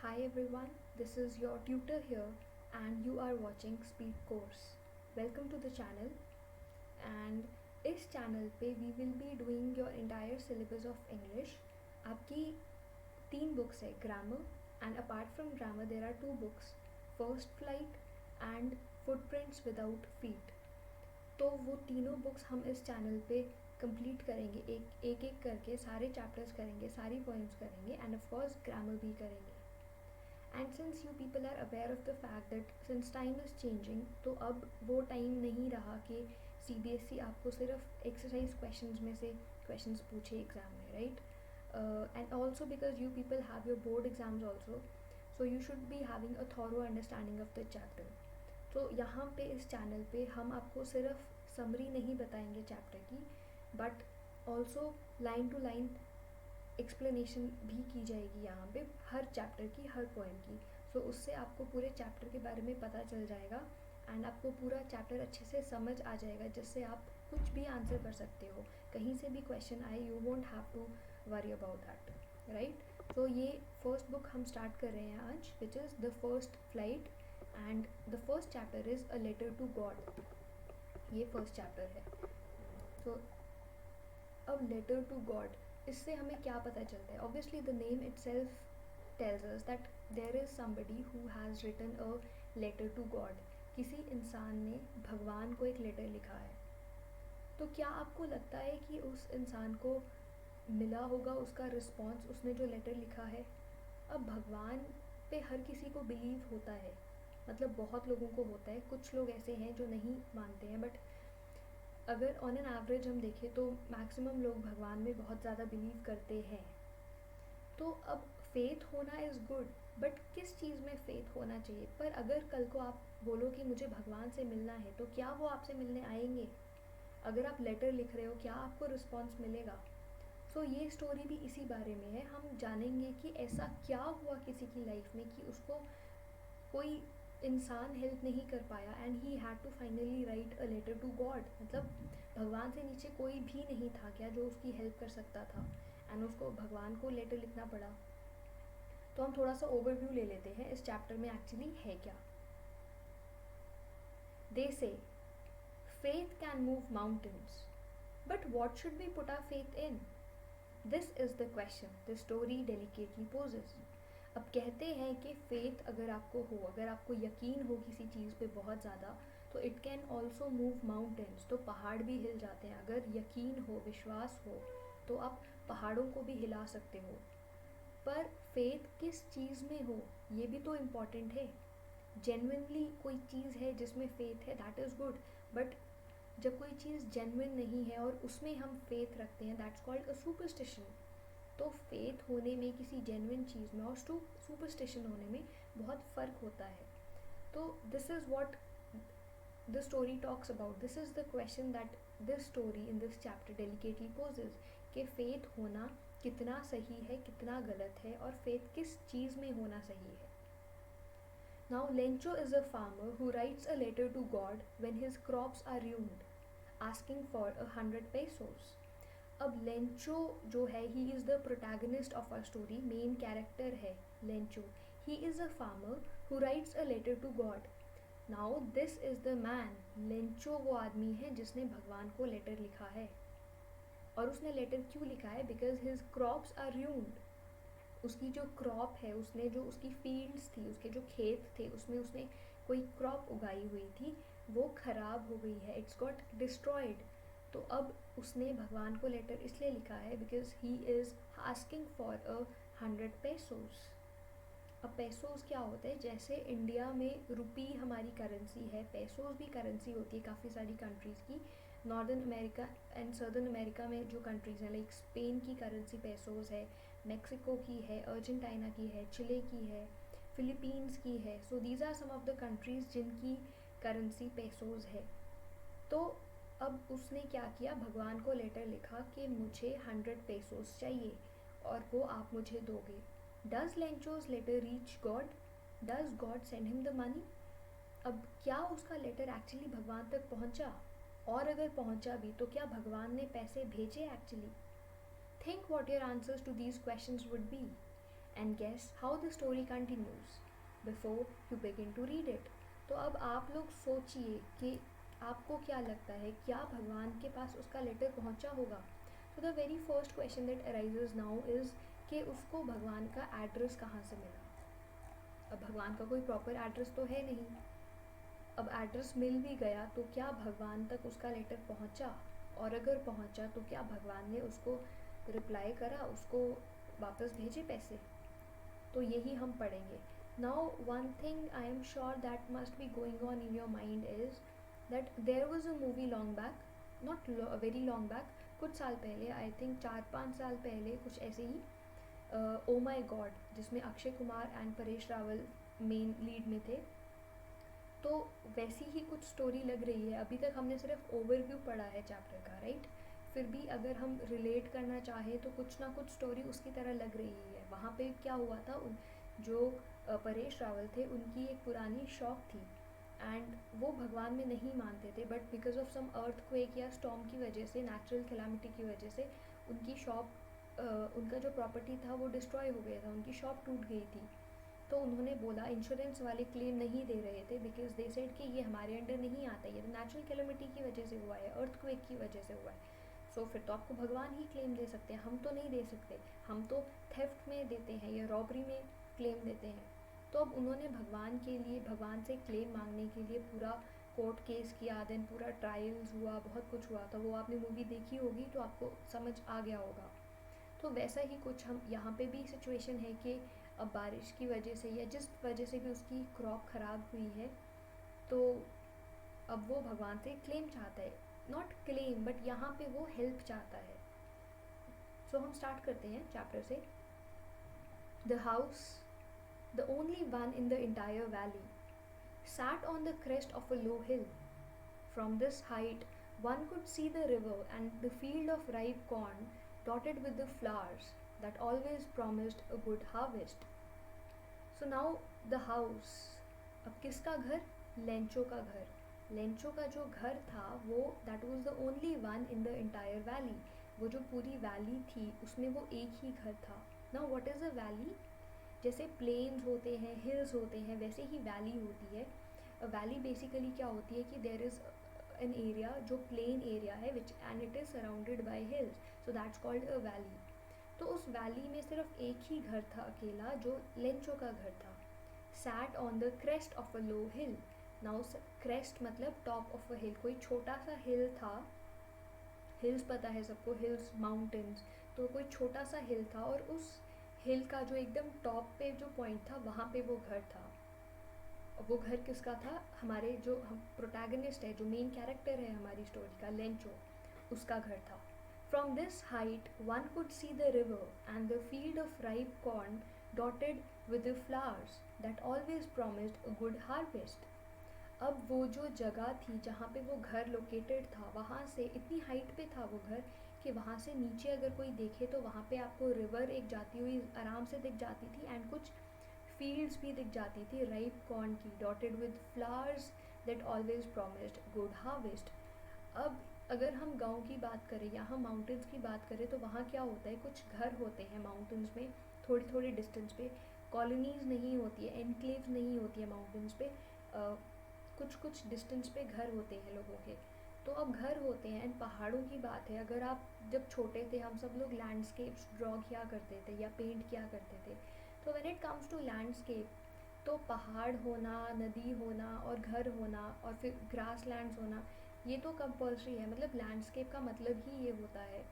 Hi everyone, this is your tutor here and you are watching Speed Course. Welcome to the channel and इस channel पे we will be doing your entire syllabus of English. आपकी 3 books है grammar and apart from grammar there are 2 books, First Flight and Footprints Without Feet. तो वो तीनों books हम इस channel पे कंप्लीट करेंगे, एक एक करके सारे चैप्टर्स करेंगे, सारी पोएम्स करेंगे एंड ऑफ कोर्स ग्रामर भी करेंगे. And since you people are aware of the fact that since time is changing, तो अब वो टाइम नहीं रहा कि CBSE आपको सिर्फ एक्सरसाइज क्वेश्चंस में से क्वेश्चंस पूछे एग्ज़ाम में, right? And also because you people have your board exams also, so you should be having a thorough understanding of the chapter. तो यहाँ पे इस चैनल पे हम आपको सिर्फ समरी नहीं बताएंगे चैप्टर की, but also line to line explanation भी की जाएगी यहाँ पे हर चैप्टर की, हर पोएम की. सो उससे आपको पूरे चैप्टर के बारे में पता चल जाएगा एंड आपको पूरा चैप्टर अच्छे से समझ आ जाएगा, जिससे आप कुछ भी आंसर कर सकते हो. कहीं से भी क्वेश्चन आए, you won't have to worry about that, right? तो ये फर्स्ट बुक हम स्टार्ट कर रहे हैं आज, which is the first flight and the first chapter is a letter to God. ये फर्स्ट चैप्टर है. सो अब लेटर टू गॉड, इससे हमें क्या पता चलता है? Obviously the name itself tells us that there is somebody who has written a letter to God. किसी इंसान ने भगवान को एक लेटर लिखा है. तो क्या आपको लगता है कि उस इंसान को मिला होगा उसका रिस्पॉन्स, उसने जो लेटर लिखा है? अब भगवान पे हर किसी को बिलीव होता है, मतलब बहुत लोगों को होता है. कुछ लोग ऐसे हैं जो नहीं मानते हैं, बट अगर ऑन एन एवरेज हम देखें तो मैक्सिमम लोग भगवान में बहुत ज़्यादा बिलीव करते हैं. तो अब फेथ होना इज़ गुड, बट किस चीज़ में फेथ होना चाहिए? पर अगर कल को आप बोलो कि मुझे भगवान से मिलना है, तो क्या वो आपसे मिलने आएंगे? अगर आप लेटर लिख रहे हो, क्या आपको रिस्पॉन्स मिलेगा? सो ये स्टोरी भी इसी बारे में है. हम जानेंगे कि ऐसा क्या हुआ किसी की लाइफ में कि उसको कोई इंसान हेल्प नहीं कर पाया and he had to finally write a letter to God. मतलब भगवान से नीचे कोई भी नहीं था क्या जो उसकी हेल्प कर सकता था, एंड उसको भगवान को लेटर लिखना पड़ा. तो हम थोड़ा सा ओवरव्यू ले लेते हैं इस चैप्टर में एक्चुअली है क्या. They say faith can move mountains, but what should we put our faith in? This is the question the story delicately poses. अब कहते हैं कि फेथ अगर आपको हो, अगर आपको यकीन हो किसी चीज़ पे बहुत ज़्यादा, तो it can also move mountains. तो पहाड़ भी हिल जाते हैं. अगर यकीन हो, विश्वास हो, तो आप पहाड़ों को भी हिला सकते हो. पर फेथ किस चीज़ में हो, ये भी तो इम्पॉर्टेंट है. जेन्युइनली कोई चीज़ है जिसमें फेथ है, दैट इज़ गुड. बट जब कोई चीज़ जेन्युइन नहीं है और उसमें हम फेथ रखते हैं, दैट्स कॉल्ड अ सुपरस्टिशन. तो फेथ होने में किसी जेन्युइन चीज़ में और सुपरस्टिशन होने में बहुत फ़र्क होता है. तो this is what the story talks about. This is the question that this story in this chapter delicately poses, कि फेथ होना कितना सही है, कितना गलत है, और फेथ किस चीज़ में होना सही है. Now Lencho is a farmer who writes a letter to God when his crops are ruined, asking for 100 pesos. अब लेंचो जो है, he is the protagonist of our story, main character है Lencho. He is a farmer who writes a letter to God. Now this is the man. Lencho वो आदमी है जिसने भगवान को लेटर लिखा है. और उसने लेटर क्यों लिखा है? Because his crops are ruined. उसकी जो क्रॉप है, उसने जो उसकी फील्ड्स थी, उसके जो खेत थे, उसमें उसने कोई क्रॉप उगाई हुई थी, वो ख़राब हो गई है. It's got destroyed. तो अब उसने भगवान को लेटर इसलिए लिखा है because he is asking for 100 pesos. अब पेसोस क्या होता है? जैसे इंडिया में रुपी हमारी करेंसी है, पेसोस भी करेंसी होती है काफ़ी सारी कंट्रीज़ की. Northern America and southern America में जो कंट्रीज़ हैं, लाइक स्पेन की करेंसी पेसोस है, मेक्सिको की है, अर्जेंटीना की है, चिले की है, फिलीपींस की है. So these are some of the countries जिनकी करेंसी पेसोस है. तो अब उसने क्या किया? भगवान को लेटर लिखा कि मुझे 100 पेसोस चाहिए और वो आप मुझे दोगे. Does Lencho's letter reach God? Does God send him the money? अब क्या उसका लेटर एक्चुअली भगवान तक पहुंचा? और अगर पहुंचा भी, तो क्या भगवान ने पैसे भेजे actually? Think what your answers to these questions would be. and guess how the story continues before you begin to read it. तो अब आप लोग सोचिए कि आपको क्या लगता है, क्या भगवान के पास उसका लेटर पहुंचा होगा? तो the very first question that arises now is कि उसको भगवान का एड्रेस कहाँ से मिला? अब भगवान का कोई प्रॉपर एड्रेस तो है नहीं. अब एड्रेस मिल भी गया तो क्या भगवान तक उसका लेटर पहुंचा? और अगर पहुंचा तो क्या भगवान ने उसको रिप्लाई करा, उसको वापस भेजे पैसे? तो यही हम पढ़ेंगे. Now one thing I am sure that must be going on in your mind is that there was a movie long back, not very long back, कुछ साल पहले, आई थिंक 4-5 साल पहले, कुछ ऐसे ही, ओ माई गॉड, जिसमें Akshay Kumar and Paresh Rawal main lead में थे. तो वैसी ही कुछ स्टोरी लग रही है. अभी तक हमने सिर्फ ओवरव्यू पढ़ा है चैप्टर का, राइट? फिर भी अगर हम रिलेट करना चाहें तो कुछ ना कुछ स्टोरी उसकी तरह लग रही है. वहाँ पे क्या हुआ था, जो परेश रावल थे उनकी एक पुरानी शॉप थी एंड वो भगवान में नहीं मानते थे, but because of some earthquake या स्टॉर्म की वजह से, नेचुरल कैलामिटी की वजह से उनकी शॉप, उनका जो प्रॉपर्टी था वो डिस्ट्रॉय हो गया था, उनकी शॉप टूट गई थी. तो उन्होंने बोला, इंश्योरेंस वाले क्लेम नहीं दे रहे थे बिकॉज दे सेड कि ये हमारे अंडर नहीं आता, ये तो नेचुरल कैलामिटी की वजह से हुआ है, अर्थक्वेक की वजह से हुआ है. सो फिर तो आपको भगवान ही क्लेम दे सकते हैं, हम तो नहीं दे सकते, हम तो थेफ्ट में देते हैं या रॉबरी में क्लेम देते हैं. तो अब उन्होंने भगवान के लिए, भगवान से क्लेम मांगने के लिए पूरा कोर्ट केस किया, देन पूरा ट्रायल्स हुआ, बहुत कुछ हुआ था. वो आपने मूवी देखी होगी तो आपको समझ आ गया होगा. तो वैसा ही कुछ हम यहाँ पे भी सिचुएशन है कि अब बारिश की वजह से या जिस वजह से भी उसकी क्रॉप ख़राब हुई है, तो अब वो भगवान से क्लेम चाहता है, नॉट क्लेम बट यहाँ पे वो हेल्प चाहता है. सो हम स्टार्ट करते हैं चैप्टर से. The house, the only one in the entire valley, sat on the crest of a low hill. From this height, one could see the river and the field of ripe corn dotted with the flowers that always promised a good harvest. So now the house. अब किसका घर? Lencho का घर. Lencho का जो घर था वो, that was the only one in the entire valley. वो जो पूरी वैली थी उसमें वो एक ही घर था. Now what is a valley? जैसे प्लेन्स होते हैं, हिल्स होते हैं, वैसे ही वैली होती है. वैली बेसिकली क्या होती है कि देयर इज़ एन एरिया जो प्लेन एरिया है which and it is surrounded by hills, so that's called a valley. तो उस वैली में सिर्फ एक ही घर था अकेला, जो लेंचो का घर था. Sat on the crest of a low hill. Now crest मतलब टॉप ऑफ अ हिल, कोई छोटा सा हिल था. हिल्स पता है सबको, हिल्स, माउंटेन्स. तो कोई छोटा सा हिल था और उस हिल का जो एकदम टॉप पे जो पॉइंट था वहाँ पे वो घर था. वो घर किसका था? हमारे जो हम प्रोटैगनिस्ट है, जो मेन कैरेक्टर है हमारी स्टोरी का, लेंचो, उसका घर था. From this height one could see the river and the field of ripe corn dotted with the flowers that always promised a good harvest. अब वो जो जगह थी जहाँ पे वो घर लोकेटेड था, वहाँ से इतनी हाइट पे था वो घर कि वहाँ से नीचे अगर कोई देखे तो वहाँ पे आपको रिवर एक जाती हुई आराम से दिख जाती थी एंड कुछ फील्ड्स भी दिख जाती थी राइप कॉर्न की, dotted with flowers that always promised good harvest. अब अगर हम गांव की बात करें या हम माउंटेन्स की बात करें तो वहाँ क्या होता है, कुछ घर होते हैं माउंटेन्स में, थोड़ी थोड़ी डिस्टेंस पे. कॉलोनीज़ नहीं होती है, एनक्लेव्स नहीं होती है माउंटेन्स पे. कुछ कुछ डिस्टेंस पे घर होते हैं लोगों के. तो अब घर होते हैं. एंड पहाड़ों की बात है, अगर आप जब छोटे थे हम सब लोग लैंडस्केप्स ड्रॉ किया करते थे या पेंट किया करते थे. तो when it comes to landscape, तो पहाड़ होना, नदी होना और घर होना और फिर ग्रास लैंड्स होना, ये तो कंपल्सरी है. मतलब लैंडस्केप का मतलब ही ये होता है,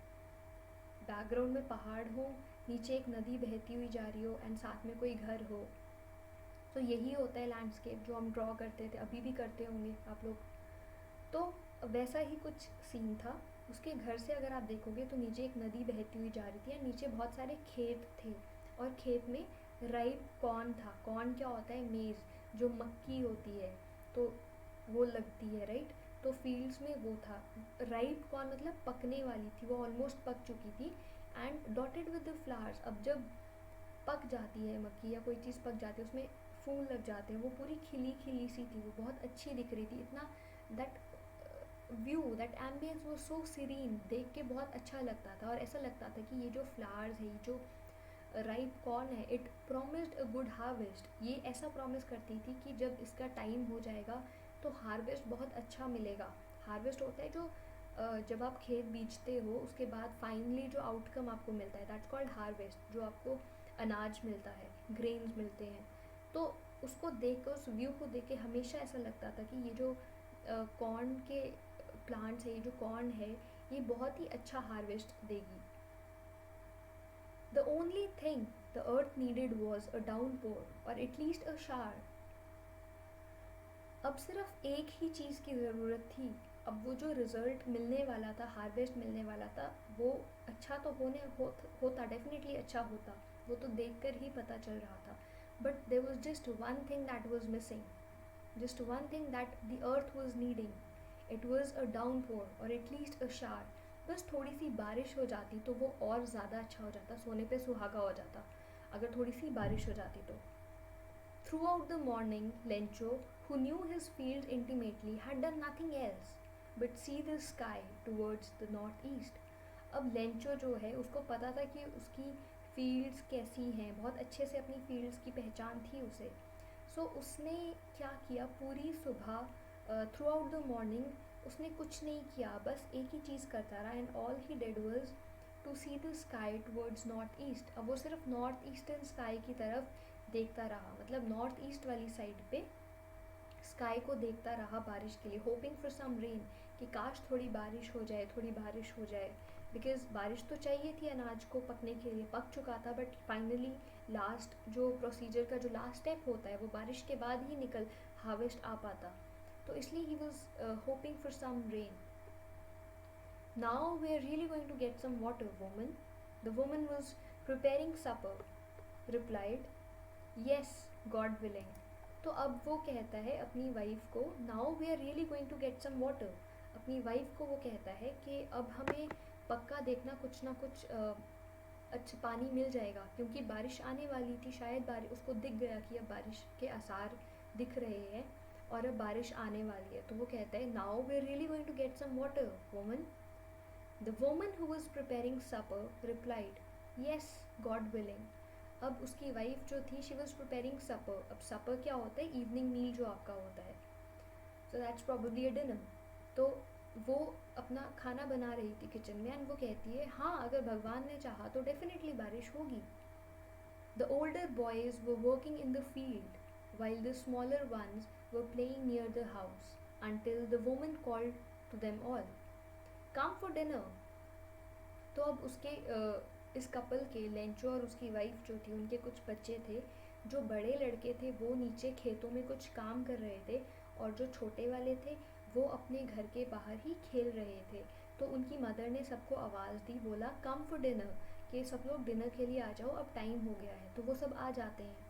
बैकग्राउंड में पहाड़ हो, नीचे एक नदी बहती हुई जा रही हो एंड साथ में कोई घर हो. तो यही होता है लैंडस्केप जो हम ड्रॉ करते थे, अभी भी करते होंगे आप लोग. तो वैसा ही कुछ सीन था. उसके घर से अगर आप देखोगे तो नीचे एक नदी बहती हुई जा रही थी और नीचे बहुत सारे खेत थे और खेत में राइप कॉर्न था. कॉर्न क्या होता है? मेज़, जो मक्की होती है, तो वो लगती है, राइट? तो फील्ड्स में वो था. राइप कॉर्न मतलब पकने वाली थी, वो ऑलमोस्ट पक चुकी थी. And dotted with the flowers. अब जब पक जाती है मक्की या कोई चीज़ पक जाती है, उसमें फूल लग जाते हैं, वो पूरी खिली खिली सी थी, वो बहुत अच्छी दिख रही थी. इतना दैट व्यू, दैट एम्बियंस वो सो सीरीन, देख के बहुत अच्छा लगता था. और ऐसा लगता था कि ये जो फ्लावर्स है, ये जो राइप कॉर्न है, it promised a good harvest, ये ऐसा प्रॉमिस करती थी कि जब इसका टाइम हो जाएगा तो हार्वेस्ट बहुत अच्छा मिलेगा। हार्वेस्ट होता है जो जब आप खेत बीजते हो उसके बाद फाइनली जो आउटकम आपको मिलता है, दैट्स कॉल्ड हार्वेस्ट, जो आपको अनाज मिलता है, ग्रेन्स मिलते हैं। तो उसको देख कर, उस व्यू को देख के हमेशा ऐसा लगता था कि ये जो कॉर्न के प्लांट्स है, ये जो कॉर्न है, ये बहुत ही अच्छा हार्वेस्ट देगी। The only thing the earth needed was a downpour और एटलीस्ट अ शार। अब सिर्फ एक ही चीज़ की ज़रूरत थी। अब वो जो रिज़ल्ट मिलने वाला था, हार्वेस्ट मिलने वाला था, वो अच्छा तो होता, डेफिनेटली अच्छा होता, वो तो देखकर ही पता चल रहा था। But there was just one thing that was missing, just one thing that the earth was needing. It was a downpour और एटलीस्ट अ शार। बस थोड़ी सी बारिश हो जाती तो वो और ज़्यादा अच्छा हो जाता, सोने पे सुहागा हो जाता अगर थोड़ी सी बारिश हो जाती तो। Throughout the morning, Lencho, who knew his field intimately, had done nothing else but see the sky towards the northeast. अब लेंचो जो है उसको पता था कि उसकी फील्ड्स कैसी हैं, बहुत अच्छे से अपनी फील्ड्स की पहचान थी उसे। सो उसने क्या किया, पूरी सुबह थ्रू आउट द मॉर्निंग उसने कुछ नहीं किया, बस एक ही चीज़ करता रहा। And all he did was to see the sky towards north east. अब वो सिर्फ नॉर्थ ईस्टर्न स्काई की तरफ देखता रहा, मतलब नॉर्थ ईस्ट वाली साइड पे स्काई को देखता रहा बारिश के लिए, होपिंग फॉर सम रेन, कि काश थोड़ी बारिश हो जाए, थोड़ी बारिश हो जाए। बिकॉज बारिश तो चाहिए थी अनाज को पकने के लिए, पक चुका था, बट फाइनली लास्ट जो प्रोसीजर का जो लास्ट स्टेप होता है वो बारिश के बाद ही निकल हार्वेस्ट आ पाता। तो इसलिए he was hoping for some rain. Now we are really going to get some water woman. The woman was preparing supper, replied yes God willing. तो अब वो कहता है अपनी वाइफ को, now we are really going to get some water. अपनी wife को वो कहता है कि अब हमें पक्का देखना कुछ ना कुछ अच्छा पानी मिल जाएगा, क्योंकि बारिश आने वाली थी। शायद बारिश उसको दिख गया कि अब बारिश के आसार दिख रहे हैं और अब बारिश आने वाली है। तो वो कहता है now we are really going to get some water woman. The woman who was preparing supper replied yes God willing. अब उसकी वाइफ जो थी, शी वॉज प्रिपेयरिंग सपर। अब सपर क्या होता है, इवनिंग मील जो आपका होता है, so that's probably a dinner. तो वो अपना खाना बना रही थी किचन में, एंड वो कहती है हाँ अगर भगवान ने चाहा तो डेफिनेटली बारिश होगी। The older boys were working in the field while the smaller ones were playing near the house until the woman called to them all, come for dinner। तो अब उसके इस कपल के, लेंचो और उसकी वाइफ जो थी, उनके कुछ बच्चे थे। जो बड़े लड़के थे वो नीचे खेतों में कुछ काम कर रहे थे, और जो छोटे वाले थे वो अपने घर के बाहर ही खेल रहे थे। तो उनकी मदर ने सबको आवाज़ दी, बोला कम फॉर डिनर, कि सब लोग डिनर के लिए आ जाओ, अब टाइम हो गया है। तो वो सब आ जाते हैं।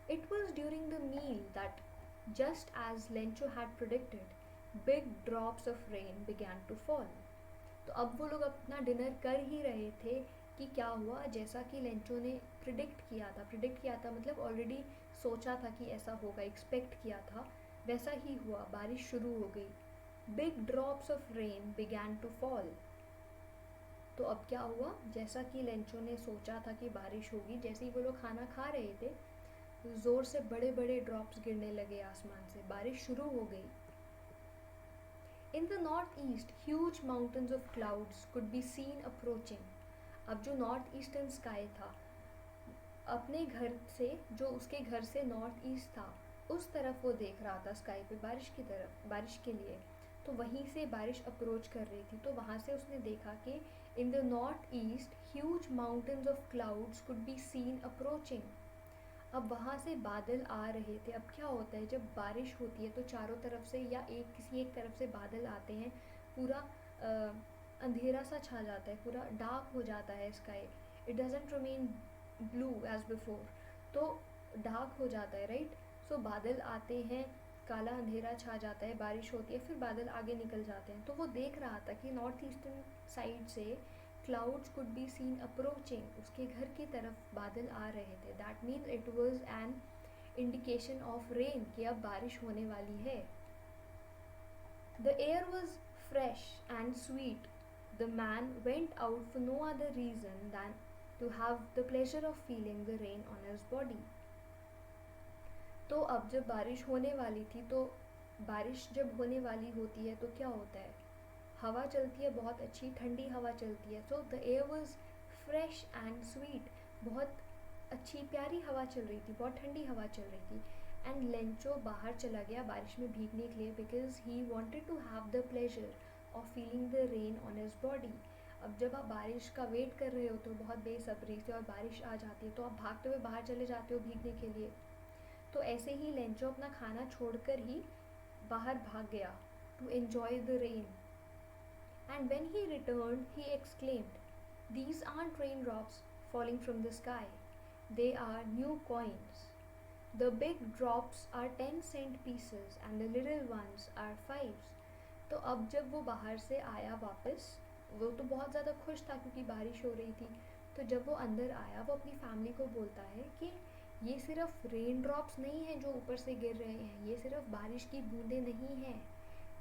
It was during the meal that just as Lencho had predicted big drops of rain began to fall. तो अब वो लोग अपना डिनर कर ही रहे थे कि क्या हुआ, जैसा कि लेंचो ने प्रिडिक्ट किया था मतलब ऑलरेडी सोचा था कि ऐसा होगा, एक्सपेक्ट किया था, वैसा ही हुआ। बारिश शुरू हो गई। Big drops of rain began to fall. तो अब क्या हुआ, जैसा कि लेंचो ने सोचा था कि बारिश होगी, जैसे ही वो लोग खाना खा रहे थे ज़ोर से बड़े बड़े ड्रॉप्स गिरने लगे आसमान से, बारिश शुरू हो गई। In the northeast, huge mountains of clouds could be seen approaching। अब जो नॉर्थ ईस्टर्न स्काई था, अपने घर से, जो उसके घर से नॉर्थ ईस्ट था, उस तरफ वो देख रहा था स्काई पे, बारिश की तरफ, बारिश के लिए। तो वहीं से बारिश अप्रोच कर रही थी। तो वहाँ से उसने देखा कि in the north east huge mountains of clouds could be seen approaching. अब वहाँ से बादल आ रहे थे। अब क्या होता है, जब बारिश होती है तो चारों तरफ से या किसी एक तरफ से बादल आते हैं, पूरा अंधेरा सा छा जाता है, पूरा डार्क हो जाता है sky. It doesn't remain blue as before, तो डार्क हो जाता है, राइट। सो बादल आते हैं, काला अंधेरा छा जाता है, बारिश होती है, फिर बादल आगे निकल जाते हैं। तो वो देख रहा था कि नॉर्थ ईस्टर्न साइड से clouds could be seen approaching, उसके घर की तरफ बादल आ रहे थे। That mean it was an indication of rain, कि अब बारिश होने वाली है। The air was fresh and sweet. The man went out for no other reason than to have the pleasure of feeling the rain on his body. तो अब जब बारिश होने वाली थी, तो बारिश जब होने वाली होती है तो क्या होता है, हवा चलती है, बहुत अच्छी ठंडी हवा चलती है. So the air was fresh and sweet. बहुत अच्छी प्यारी हवा चल रही थी, बहुत ठंडी हवा चल रही थी. एंड लेंचो बाहर चला गया बारिश में भीगने के लिए, because he wanted to have the pleasure of feeling the rain on his body. अब जब आप बारिश का वेट कर रहे हो तो बहुत बेसब्री से, और बारिश आ जाती है तो आप भागते हुए बाहर चले जाते हो भीगने के लिए. तो ऐसे ही लेंचो अपना खाना छोड़कर ही बाहर भाग गया to enjoy the rain. And when he returned he exclaimed, "These aren't raindrops falling from the sky. They are new coins. The big drops are 10-cent pieces and the little ones are 5s." तो अब जब वो बाहर से आया वापस, वो तो बहुत ज़्यादा खुश था क्योंकि बारिश हो रही थी. तो जब वो अंदर आया, वो अपनी फैमिली को बोलता है कि ये सिर्फ रेन ड्रॉप्स नहीं हैं जो ऊपर से गिर रहे हैं, ये सिर्फ बारिश की बूंदें नहीं हैं.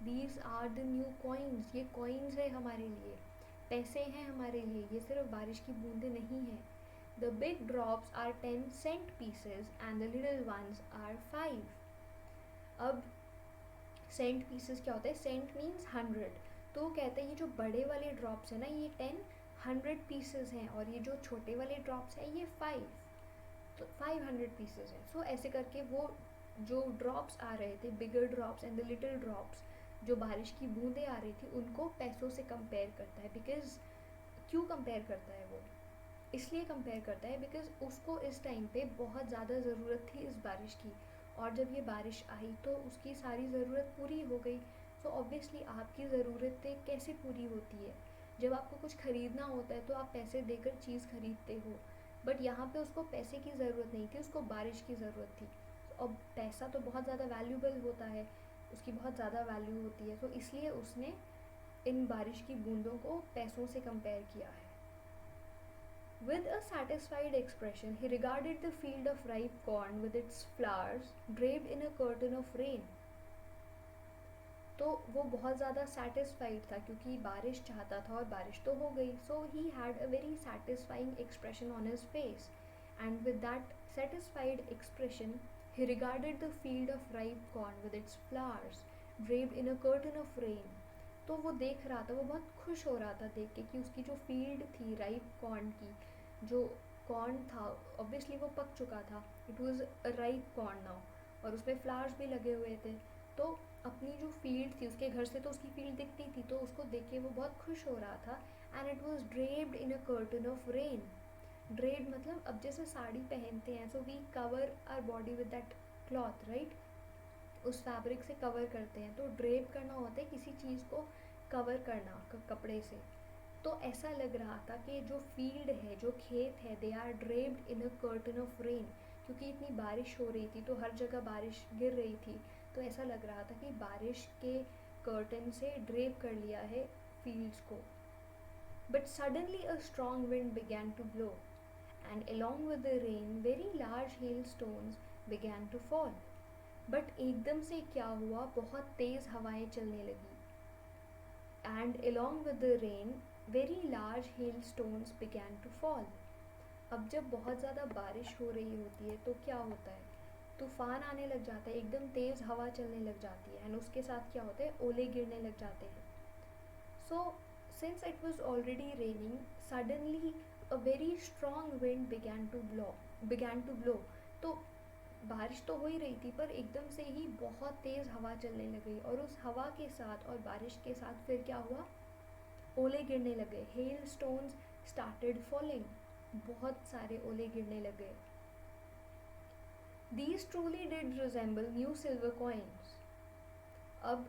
These are the new coins, ये कॉइन्स है हमारे लिए, पैसे हैं हमारे लिए, ये सिर्फ बारिश की बूंदें नहीं हैं. The big drops are 10-cent pieces and the little ones are 5. अब सेंट पीसेस क्या होता है, सेंट मीन्स 100. तो कहते हैं ये जो बड़े वाले ड्रॉप्स हैं ना, ये 100 पीसेस हैं, और ये जो छोटे वाले ड्रॉप्स हैं ये 5, तो 500 पीसेस हैं. सो ऐसे करके वो जो ड्रॉप्स आ रहे थे, bigger drops and the little drops, जो बारिश की बूंदें आ रही थी, उनको पैसों से कंपेयर करता है. बिकॉज क्यों कंपेयर करता है वो, इसलिए कंपेयर करता है बिकॉज उसको इस टाइम पे बहुत ज़्यादा ज़रूरत थी इस बारिश की, और जब ये बारिश आई तो उसकी सारी ज़रूरत पूरी हो गई. सो ऑब्वियसली आपकी ज़रूरतें कैसे पूरी होती है, जब आपको कुछ ख़रीदना होता है तो आप पैसे देकर चीज़ ख़रीदते हो, बट यहाँ पे उसको पैसे की ज़रूरत नहीं थी, उसको बारिश की ज़रूरत थी. अब पैसा तो बहुत ज़्यादा वैल्यूबल होता है, उसकी बहुत ज़्यादा वैल्यू होती है, तो इसलिए उसने इन बारिश की बूंदों को पैसों से कंपेयर किया है. With a satisfied expression, he regarded the field of ripe corn with its flowers draped in a curtain of rain. तो वो बहुत ज़्यादा satisfied था क्योंकि बारिश चाहता था और बारिश तो हो गई. So he had a very satisfying expression on his face, and with that satisfied expression, he regarded the field of ripe corn with its flowers draped in a curtain of rain. तो वो देख रहा था, वो बहुत खुश हो रहा था देख के कि उसकी जो फील्ड थी राइप कॉर्न की, जो कॉर्न था ऑब्वियसली वो पक चुका था, it was ripe corn now, और उसमें फ्लावर्स भी लगे हुए थे. तो अपनी जो फील्ड थी, उसके घर से तो उसकी फील्ड दिखती थी, तो उसको देख के वो बहुत खुश हो रहा था. And it was draped in a curtain of rain. Draped मतलब अब जैसे साड़ी पहनते हैं, so we cover our body with that cloth, right, उस फैब्रिक से कवर करते हैं. तो ड्रेप करना होता है किसी चीज़ को कवर करना कपड़े से. तो ऐसा लग रहा था कि जो फील्ड है, जो खेत है, they are draped in a curtain of rain. क्योंकि इतनी बारिश हो रही थी तो हर जगह बारिश गिर रही थी, तो ऐसा लग रहा था कि बारिश के कर्टन से ड्रेप कर लिया है फील्ड्स को. But suddenly a strong wind began to blow, and along with the rain very large hailstones began to fall. But एकदम से क्या हुआ, बहुत तेज़ हवाएं चलने लगी. And along with the rain very large hailstones began to fall. अब जब बहुत ज़्यादा बारिश हो रही होती है तो क्या होता है, तूफ़ान आने लग जाता है, एकदम तेज़ हवा चलने लग जाती है, एंड उसके साथ क्या होता है, ओले गिरने लग जाते हैं. So since it was already raining, suddenly a very strong wind began to blow. तो बारिश तो हो ही रही थी पर एकदम से ही बहुत तेज़ हवा चलने लग गई, और उस हवा के साथ और बारिश के साथ फिर क्या हुआ, ओले गिरने लगे. हेल स्टोन्स स्टार्टेड फॉलिंग, बहुत सारे ओले गिरने लगे. These truly did resemble new silver coins. अब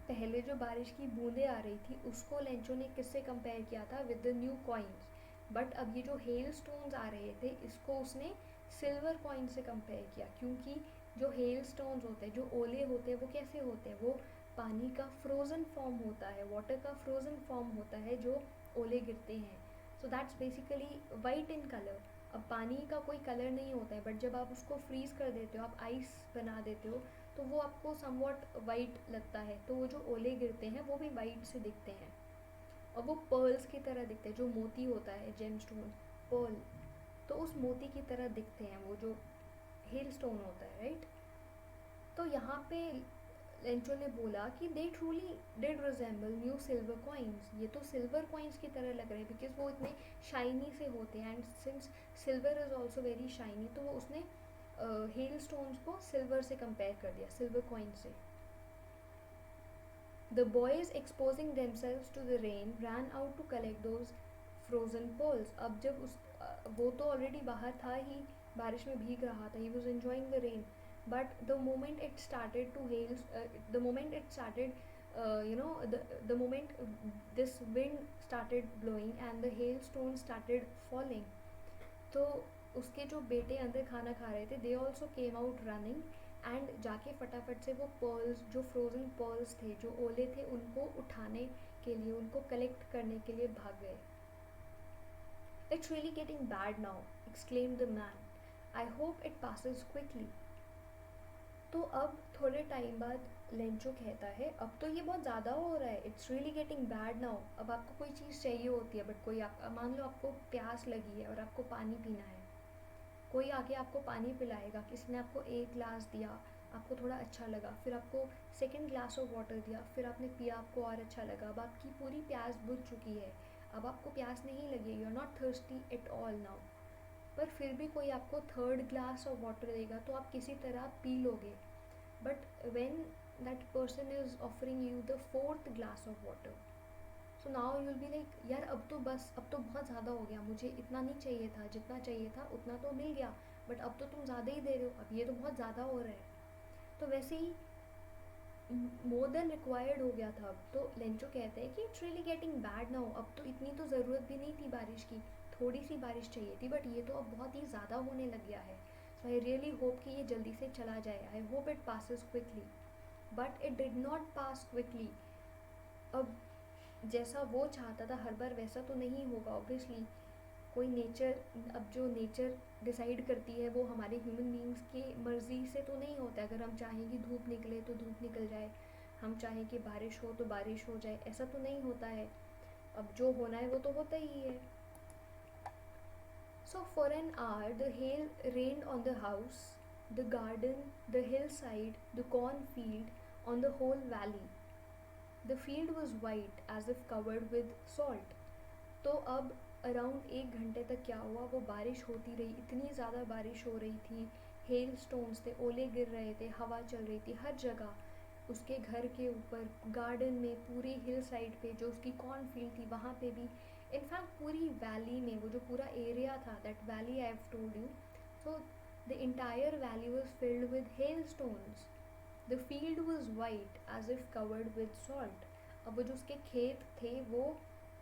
पहले जो बारिश की बूंदें आ रही थी उसको लेंचो ने किससे कंपेयर किया था, with the new coins. But अब ये जो हेल स्टोन्स आ रहे थे इसको उसने सिल्वर कॉइन से कंपेयर किया, क्योंकि जो हेल स्टोन्स होते हैं, जो ओले होते हैं, वो कैसे होते हैं, वो पानी का फ्रोज़न फॉर्म होता है, वाटर का फ्रोज़न फॉर्म होता है जो ओले गिरते हैं. So that's basically white in colour. अब पानी का कोई कलर नहीं होता है, बट जब आप उसको फ्रीज़ कर देते हो, आप आइस बना देते हो, तो वो आपको समवॉट वाइट लगता है. तो वो जो ओले गिरते हैं वो भी वाइट से दिखते हैं, और वो पर्ल्स की तरह दिखते हैं, जो मोती होता है, जेम स्टोन, पर्ल, तो उस मोती की तरह दिखते हैं वो जो हेल स्टोन होता है, राइट। तो यहाँ पे लेंचो ने बोला कि they truly did resemble new silver coins, ये तो सिल्वर कॉइन्स की तरह लग रहे हैं बिकॉज वो इतने शाइनी से होते हैं, and since silver is also very shiny, तो वो उसने हेल स्टोन्स को सिल्वर से कंपेयर कर दिया, सिल्वर कॉइन से। The boys exposing themselves to the rain ran out to collect those frozen pearls. अब जब वो तो ऑलरेडी बाहर था ही, बारिश में भीग रहा था, he was enjoying the rain, but the moment it started to hail, the moment it started, the moment this wind started blowing and the hailstones started falling, तो उसके जो बेटे अंदर खाना खा रहे थे, they also came out running, and जाके फटाफट से वो पर्ल्स, जो फ्रोजन पर्ल्स थे, जो ओले थे, उनको उठाने के लिए, उनको कलेक्ट करने के लिए भाग गए। It's really getting bad now, exclaimed the man, I hope it passes quickly. तो अब थोड़े टाइम बाद लेंचो कहता है अब तो ये बहुत ज़्यादा हो रहा है, it's really getting bad now. अब आपको कोई चीज़ चाहिए होती है, बट कोई मान लो आपको प्यास लगी है और आपको पानी पीना है, कोई आके आपको पानी पिलाएगा, किसी ने आपको एक ग्लास दिया, आपको थोड़ा अच्छा लगा, फिर आपको सेकंड ग्लास ऑफ वाटर दिया, फिर आपने पिया, आपको और अच्छा लगा, अब आपकी पूरी प्यास बुझ चुकी है, अब आपको प्यास नहीं लगी, you are not thirsty at all now, पर फिर भी कोई आपको थर्ड ग्लास ऑफ वाटर देगा तो आप किसी तरह पी लोगे। But when that person is offering you the fourth glass of water, so now you'll be like यार अब तो बस, अब तो बहुत ज़्यादा हो गया, मुझे इतना नहीं चाहिए था, जितना चाहिए था उतना तो मिल गया, बट अब तो तुम ज़्यादा ही दे रहे हो, अब ये तो बहुत ज़्यादा हो रहा है। तो वैसे ही मोर देन रिक्वायर्ड हो गया था अब, तो लेंचो कहते हैं कि it's really getting bad now, अब तो इतनी तो ज़रूरत भी नहीं थी बारिश की, थोड़ी सी बारिश चाहिए थी, बट ये तो अब बहुत ही ज़्यादा होने लग गया है, सो आई रियली होप कि ये जल्दी से चला जाए, I hope it passes quickly. But it did not pass quickly. अब जैसा वो चाहता था हर बार वैसा तो नहीं होगा ऑब्वियसली, कोई नेचर, अब जो नेचर डिसाइड करती है वो हमारे ह्यूमन बींग्स की मर्ज़ी से तो नहीं होता है, अगर हम चाहें कि धूप निकले तो धूप निकल जाए, हम चाहें कि बारिश हो तो बारिश हो जाए, ऐसा तो नहीं होता है, अब जो होना है वो तो होता ही है। So for an hour the hail rained on the house, the garden, the hillside, the cornfield, on the whole valley. The field was white as if covered with salt. तो अब अराउंड 1 घंटे तक क्या हुआ, वो बारिश होती रही, इतनी ज़्यादा बारिश हो रही थी, हेल स्टोन्स थे, ओले गिर रहे थे, हवा चल रही थी हर जगह, उसके घर के ऊपर, गार्डन में, पूरी हिल साइड पे, जो उसकी कॉर्न फील्ड थी वहाँ पे भी, इनफैक्ट पूरी वैली में, वो जो पूरा एरिया था, that valley I have told you, so the entire valley was filled with hail stones, the field was white as if covered with salt. अब वो जो उसके खेत थे वो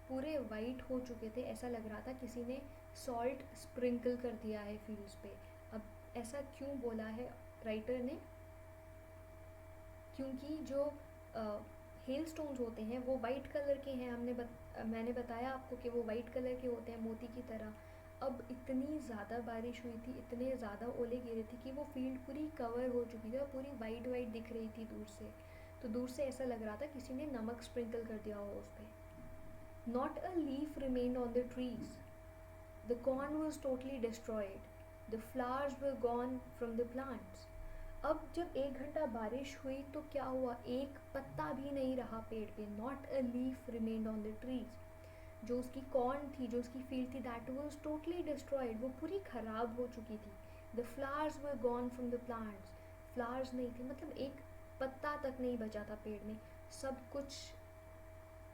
पूरे वाइट हो चुके थे, ऐसा लग रहा था किसी ने सॉल्ट स्प्रिंकल कर दिया है फील्ड्स पे। अब ऐसा क्यों बोला है राइटर ने, क्योंकि जो हेल स्टोन्स होते हैं वो वाइट कलर के हैं, मैंने बताया आपको कि वो वाइट कलर के होते हैं मोती की तरह। अब इतनी ज़्यादा बारिश हुई थी, इतने ज़्यादा ओले गिरे थे कि वो फील्ड पूरी कवर हो चुकी थी और पूरी वाइट वाइट दिख रही थी दूर से, तो दूर से ऐसा लग रहा था किसी ने नमक स्प्रिंकल कर दिया हो उस पर। Not a leaf remained on the trees. The corn was totally destroyed. The flowers were gone from the plants. अब जब 1 घंटा बारिश हुई तो क्या हुआ, एक पत्ता भी नहीं रहा पेड़ पे, not a leaf remained on the trees. जो उसकी कॉर्न थी, जो उसकी फील्ड थी, दैट वाज टोटली डिस्ट्रॉयड, वो पूरी ख़राब हो चुकी थी। The flowers were gone from the plants, flowers नहीं थे, मतलब एक पत्ता तक नहीं बचा था पेड़ में, सब कुछ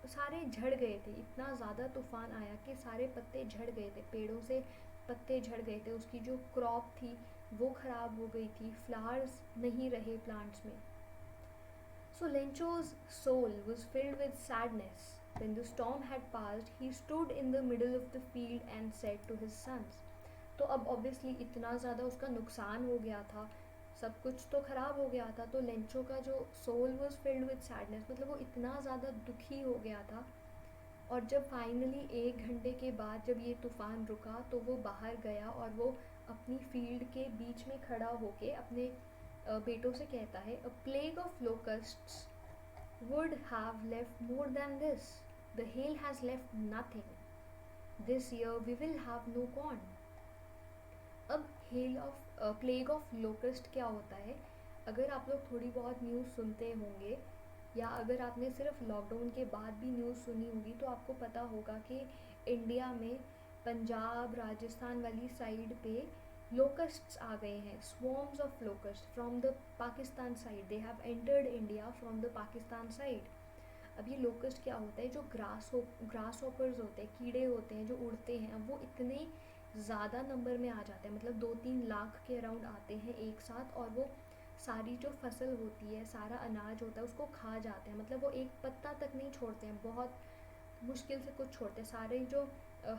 सारे झड़ गए थे, इतना ज़्यादा तूफान आया कि सारे पत्ते झड़ गए थे, पेड़ों से पत्ते झड़ गए थे, उसकी जो क्रॉप थी वो ख़राब हो गई थी, फ्लावर्स नहीं रहे प्लांट्स में। So Lencho's soul was filled with sadness. When the storm had passed, he stood in the middle of the field and said to his sons. तो अब ऑब्वियसली इतना ज़्यादा उसका नुकसान हो गया था, सब कुछ तो ख़राब हो गया था, तो लेंचो का जो soul was filled with sadness, मतलब वो इतना ज़्यादा दुखी हो गया था। और जब फाइनली 1 घंटे के बाद जब ये तूफ़ान रुका तो वो बाहर गया और वो अपनी फील्ड के बीच में खड़ा होके अपने बेटों से कहता है, a plague of locusts would have left more than this. The hail has left nothing. this year we will have no corn. अब hell of plague of locust क्या होता है? अगर आप लोग थोड़ी बहुत न्यूज़ सुनते होंगे या अगर आपने सिर्फ लॉकडाउन के बाद भी न्यूज़ सुनी होगी तो आपको पता होगा कि इंडिया में पंजाब राजस्थान वाली साइड पे लोकस्ट्स आ गए हैं, swarms of locust from the Pakistan side, they have entered India from the Pakistan side. अब ये लोकस्ट क्या होता है? जो ग्रास हॉपर्स होते हैं, कीड़े होते हैं जो उड़ते हैं, अब वो इतने ज़्यादा नंबर में आ जाते हैं, मतलब 2-3 लाख के अराउंड आते हैं एक साथ, और वो सारी जो फसल होती है, सारा अनाज होता है, उसको खा जाते हैं. मतलब वो एक पत्ता तक नहीं छोड़ते हैं, बहुत मुश्किल से कुछ छोड़ते हैं. सारे जो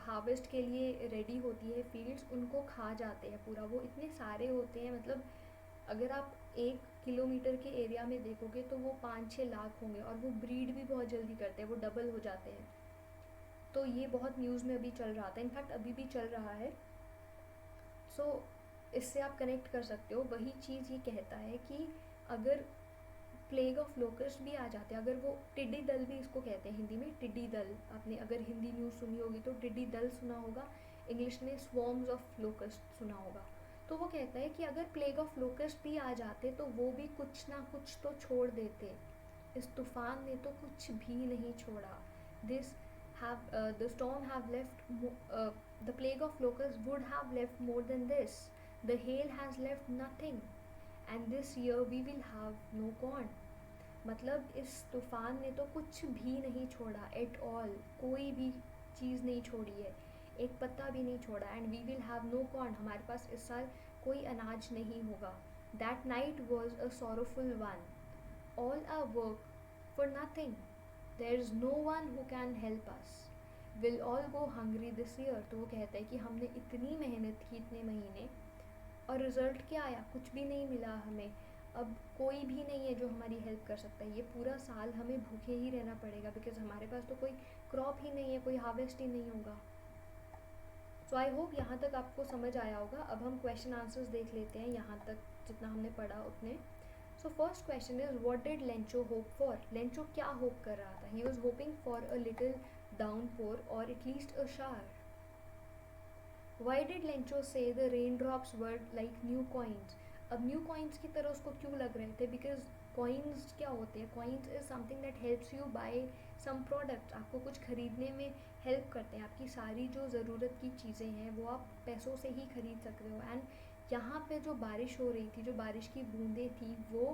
हार्वेस्ट के लिए रेडी होती है फील्ड्स, उनको खा जाते हैं पूरा. वो इतने सारे होते हैं, मतलब अगर आप 1 किलोमीटर के एरिया में देखोगे तो वो 5-6 लाख होंगे, और वो ब्रीड भी बहुत जल्दी करते हैं, वो डबल हो जाते हैं. तो ये बहुत न्यूज़ में अभी चल रहा था, इनफैक्ट अभी भी चल रहा है. सो इससे आप कनेक्ट कर सकते हो. वही चीज़ ये कहता है कि अगर प्लेग ऑफ लोकस्ट भी आ जाते हैं, अगर वो टिड्डी दल भी इसको कहते हैं हिंदी में, टिड्डी दल. आपने अगर हिंदी न्यूज़ सुनी होगी तो टिड्डी दल सुना होगा, इंग्लिश में स्वॉर्म्स ऑफ लोकस्ट सुना होगा. तो वो कहता है कि अगर प्लेग ऑफ लोकस्ट भी आ जाते तो वो भी कुछ ना कुछ तो छोड़ देते. इस तूफान ने तो कुछ भी नहीं छोड़ा. This have the storm have left the plague of locusts would have left more than this. The hail has left nothing, and this year we will have no corn. मतलब इस तूफान ने तो कुछ भी नहीं छोड़ा एट ऑल, कोई भी चीज़ नहीं छोड़ी है, एक पत्ता भी नहीं छोड़ा. And we will have no corn, हमारे पास इस साल कोई अनाज नहीं होगा. That night was a sorrowful one, all our work for nothing, there is no one who can help us, will all go hungry this year. तो वो कहता है कि हमने इतनी मेहनत की इतने महीने, और रिज़ल्ट क्या आया? कुछ भी नहीं मिला हमें. अब कोई भी नहीं है जो हमारी हेल्प कर सकता है. ये पूरा साल हमें भूखे ही रहना पड़ेगा, बिकॉज हमारे पास तो कोई क्रॉप ही नहीं है, कोई हार्वेस्ट ही नहीं होगा. सो आई होप यहाँ तक आपको समझ आया होगा. अब हम क्वेश्चन आंसर्स देख लेते हैं, यहाँ तक जितना हमने पढ़ा उतने. So first question is what did Lencho hope for? Lencho क्या होप कर रहा था? He was hoping for a little downpour और at least a shower. Why did Lencho say the raindrops were like new coins? अब new coins की तरह उसको क्यों लग रहे थे? बिकॉज कॉइन्स क्या होते हैं? Coins is something that helps you buy some products. आपको कुछ खरीदने में हेल्प करते हैं. आपकी सारी जो ज़रूरत की चीज़ें हैं वो आप पैसों से ही खरीद सकते हो. एंड यहाँ पे जो बारिश हो रही थी, जो बारिश की बूंदें थी, वो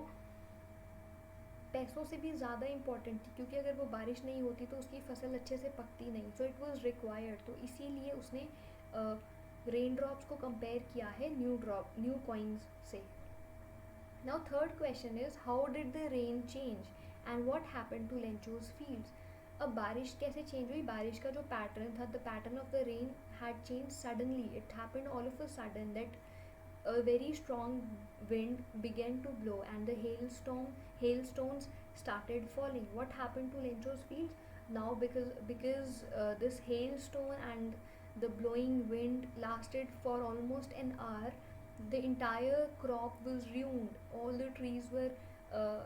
पैसों से भी ज़्यादा इम्पॉर्टेंट थी, क्योंकि अगर वो बारिश नहीं होती तो उसकी फसल अच्छे से पकती नहीं. So it was required. तो इसीलिए उसने रेन ड्रॉप्स को कंपेयर किया है न्यू कॉइन्स से. Now third question is how did the rain change and what happened to Lencho's fields? अब बारिश कैसे चेंज हुई? बारिश का जो पैटर्न था, the pattern of the rain had change suddenly. It happened all of a sudden that a very strong wind began to blow and the hailstones started falling. What happened to Lencho's fields? Now because this hailstone and the blowing wind lasted for almost an hour, the entire crop was ruined. All the trees uh,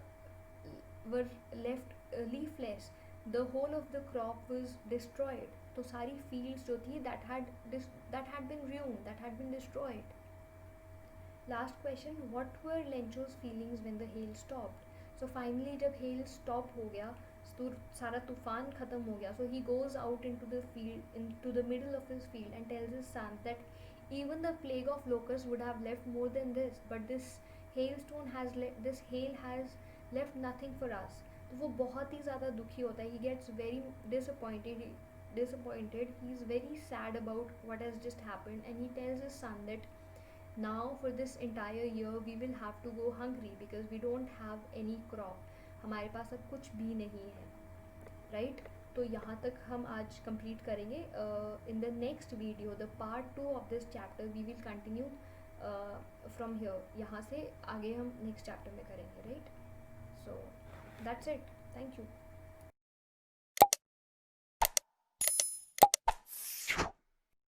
were left leafless. The whole of the crop was destroyed. तो सारी fields जो थी that had been ruined, that had been destroyed. Last question, what were Lencho's feelings when the hail stopped? So finally जब hail stop हो गया, तो सारा तूफान ख़त्म हो गया. So he goes out into the field, into the middle of his field and tells his son that even the plague of locust would have left more than this, but this hail has left nothing for us. तो वो बहुत ही ज़्यादा दुखी होता है. He gets very disappointed. He is very sad about what has just happened, and he tells his son that now for this entire year we will have to go hungry because we don't have any crop. हमारे पास अब कुछ भी नहीं है, right? तो यहाँ तक हम आज कंप्लीट करेंगे. In the next video, the part 2 of this chapter, we will continue from here. यहाँ से आगे हम नेक्स्ट चैप्टर में करेंगे, right? So that's it. Thank you.